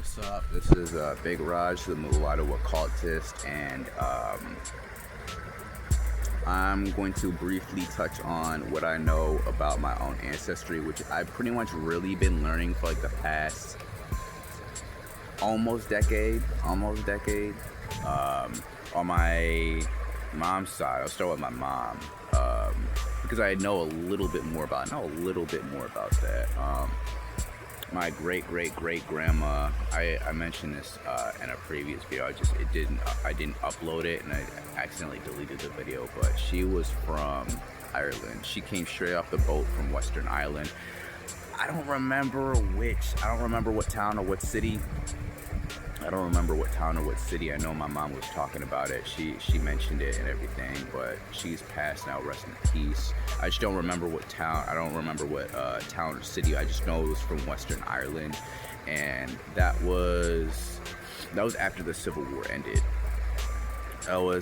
What's up? This is Big Raj, the mulatto occultist, and I'm going to briefly touch on what I know about my own ancestry, which I've pretty much really been learning for like the past almost decade. On my mom's side, I'll start with my mom, because I know a little bit more about that. My great grandma, I mentioned this in a previous video. I didn't upload it and I accidentally deleted the video, but she was from Ireland. She came straight off the boat from Western Ireland. I don't remember what town or what city. I I know my mom was talking about it. She mentioned it and everything, but she's passed now, rest in peace. I just don't remember what town. I don't remember what town or city. I just know it was from Western Ireland, and that was after the Civil War ended. I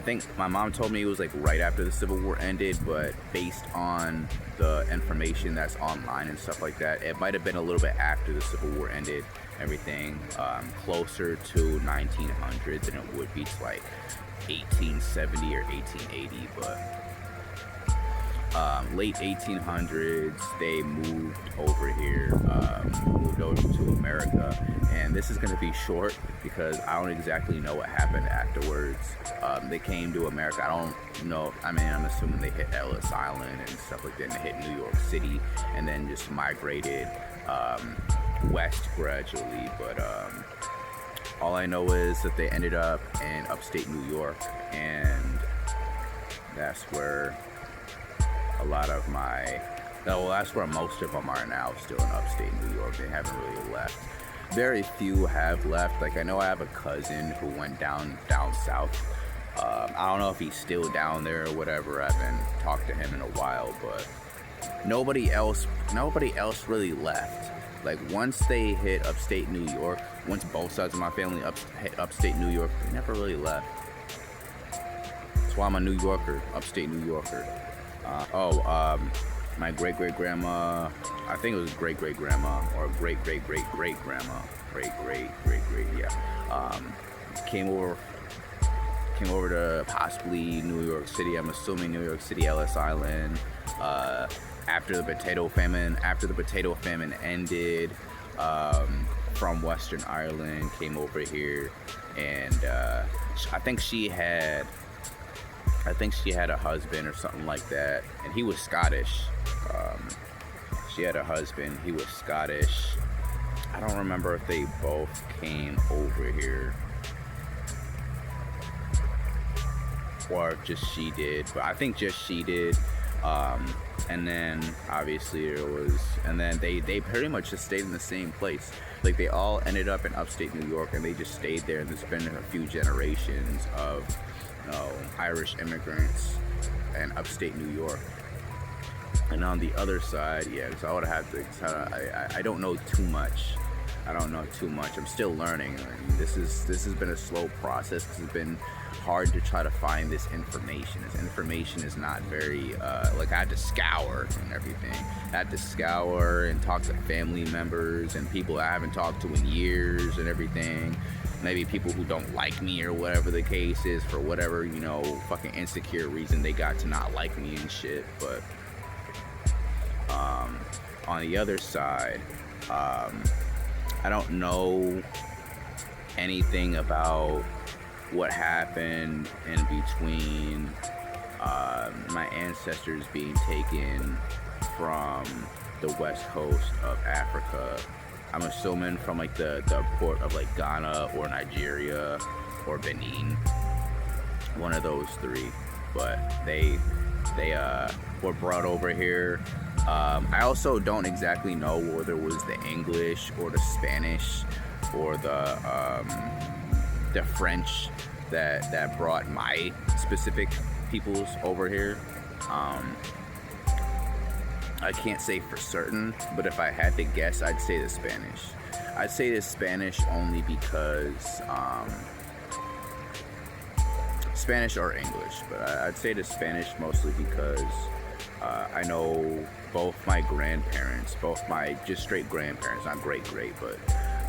think my mom told me it was like right after the Civil War ended, but based on the information that's online and stuff like that, it might have been a little bit after the Civil War ended. Everything closer to 1900 than it would be to like 1870 or 1880, but late 1800s they moved over to America. And this is going to be short because I don't exactly know what happened afterwards. They came to America. I don't know. I mean, I'm assuming they hit Ellis Island and stuff like that, and they hit New York City, and then just migrated west gradually. But all I know is that they ended up in upstate New York, and that's where that's where most of them are now, still in upstate New York. They haven't really left. Very few have left. Like, I know I have a cousin who went down south. I don't know if he's still down there or whatever. I haven't talked to him in a while, but nobody else really left. Like, once they hit upstate New York, once both sides of my family hit upstate New York, they never really left. That's why I'm a New Yorker, upstate New Yorker. My great-great-grandma, I think it was great-great-grandma or great-great-great-great-grandma, came over to possibly New York City. I'm assuming New York City, Ellis Island, after the potato famine ended, from Western Ireland, came over here, and I think she had a husband or something like that, and he was Scottish. She had a husband, he was Scottish. I don't remember if they both came over here or if just she did, but I think just she did. And then obviously they pretty much just stayed in the same place. Like, they all ended up in upstate New York, and they just stayed there, and there's been a few generations of Irish immigrants in upstate New York. And on the other side, so I would have to. I don't know too much. I'm still learning. I mean, this has been a slow process because it's been hard to try to find this information. This information is not very I had to scour and everything. I had to scour and talk to family members and people I haven't talked to in years and everything. Maybe people who don't like me or whatever the case is, for whatever, fucking insecure reason they got to not like me and shit. But on the other side, I don't know anything about what happened in between my ancestors being taken from the west coast of Africa. I'm assuming from like the port of like Ghana or Nigeria or Benin, one of those three. But they were brought over here. I also don't exactly know whether it was the English or the Spanish or the French that brought my specific peoples over here. I can't say for certain, but if I had to guess, I'd say the Spanish. I'd say the Spanish only because Spanish or English, but I'd say the Spanish mostly because I know both my grandparents, both my just straight grandparents, not great, but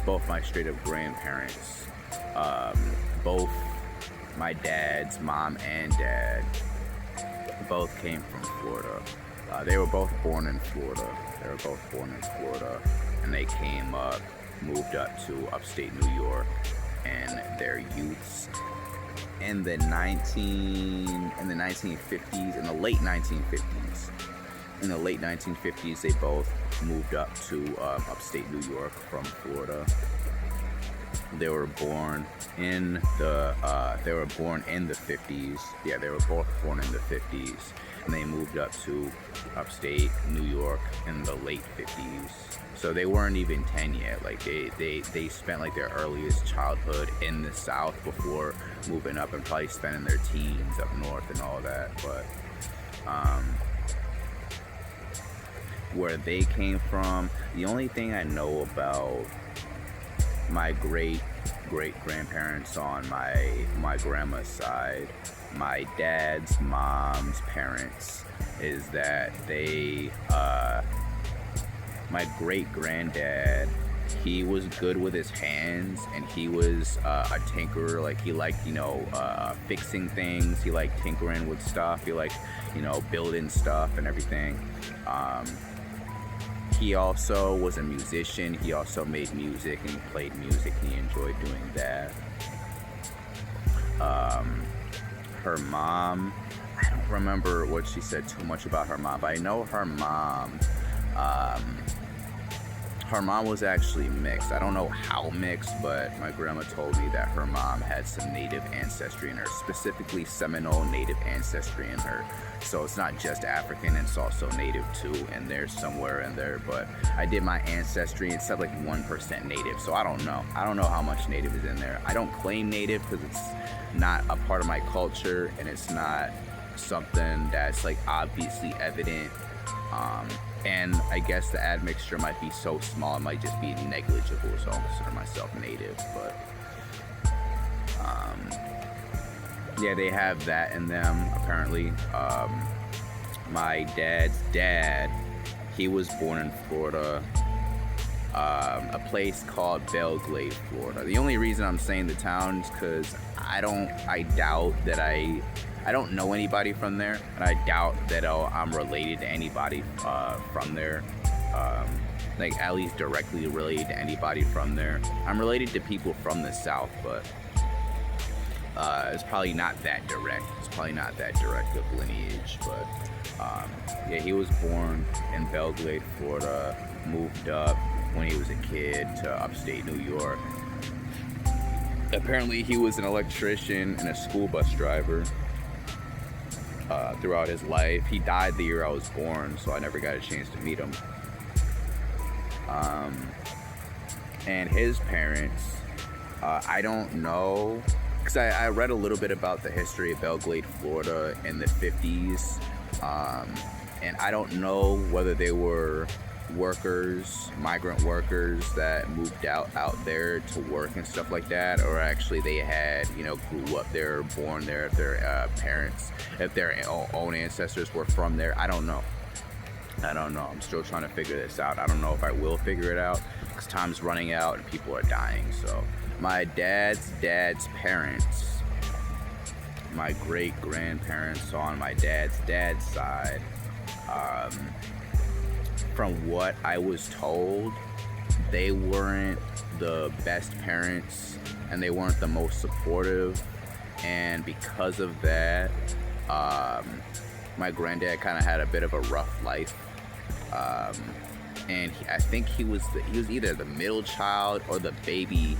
both my straight up grandparents, um, both my dad's mom and dad, both came from Florida. They were both born in Florida. And they came up, moved up to upstate New York in their youths in the late 1950s. In the late 1950s, they both moved up to upstate New York from Florida. They were born in the 50s. Yeah, they were both born in the 50s, and they moved up to upstate New York in the late 50s. So they weren't even 10 yet. Like they spent like their earliest childhood in the South before moving up, and probably spending their teens up north and all that. But where they came from, the only thing I know about my great grandparents on my grandma's side, my dad's mom's parents, is that they my great granddad, he was good with his hands, and he was a tinkerer. Like he liked fixing things, he liked tinkering with stuff, he liked building stuff and everything. He also was a musician. He also made music and he played music. He enjoyed doing that. Her mom, I don't remember what she said too much about her mom, but I know her mom was actually mixed. I don't know how mixed, but my grandma told me that her mom had some native ancestry in her, specifically Seminole native ancestry in her. So it's not just African, it's also native too, and there's somewhere in there. But I did my ancestry and it said like 1% native, so I don't know how much native is in there. I don't claim native because it's not a part of my culture, and it's not something that's like obviously evident. And I guess the admixture might be so small, it might just be negligible, so I'll consider myself native. But yeah, they have that in them, apparently. My dad's dad, he was born in Florida, a place called Belle Glade, Florida. The only reason I'm saying the town is because I don't know anybody from there, and I doubt that I'm related to anybody from there. Like at least directly related to anybody from there. I'm related to people from the South, but it's probably not that direct. It's probably not that direct of lineage, but yeah, he was born in Belle Glade, Florida, moved up when he was a kid to upstate New York. Apparently he was an electrician and a school bus driver throughout his life. He died the year I was born, so I never got a chance to meet him. And his parents, I don't know, because I read a little bit about the history of Belle Glade, Florida in the 50s, and I don't know whether they were migrant workers that moved out there to work and stuff like that, or actually they had, grew up there, born there, if their parents, if their own ancestors were from there. I don't know. I'm still trying to figure this out. I don't know if I will figure it out, because time's running out and people are dying. So my dad's parents, my great grandparents on my dad's side, from what I was told, they weren't the best parents and they weren't the most supportive, and because of that, my granddad kind of had a bit of a rough life, and I think he was either the middle child or the baby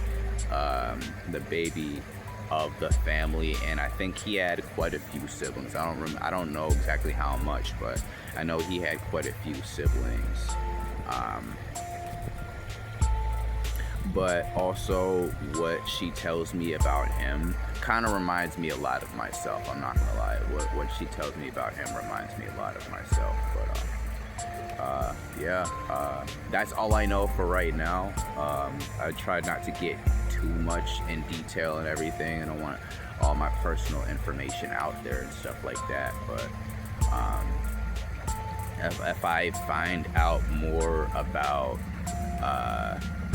of the family, and I think he had quite a few siblings. I don't know exactly how much, but I know he had quite a few siblings. But also what she tells me about him kind of reminds me a lot of myself. I'm not gonna lie. What she tells me about him reminds me a lot of myself. But that's all I know for right now. I tried not to get too much in detail and everything. I don't want all my personal information out there and stuff like that. But if I find out more about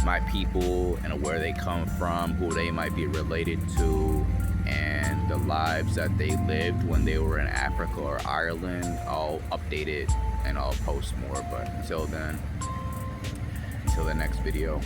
my people and where they come from, who they might be related to, and the lives that they lived when they were in Africa or Ireland. I'll update it and I'll post more. But until then, until the next video.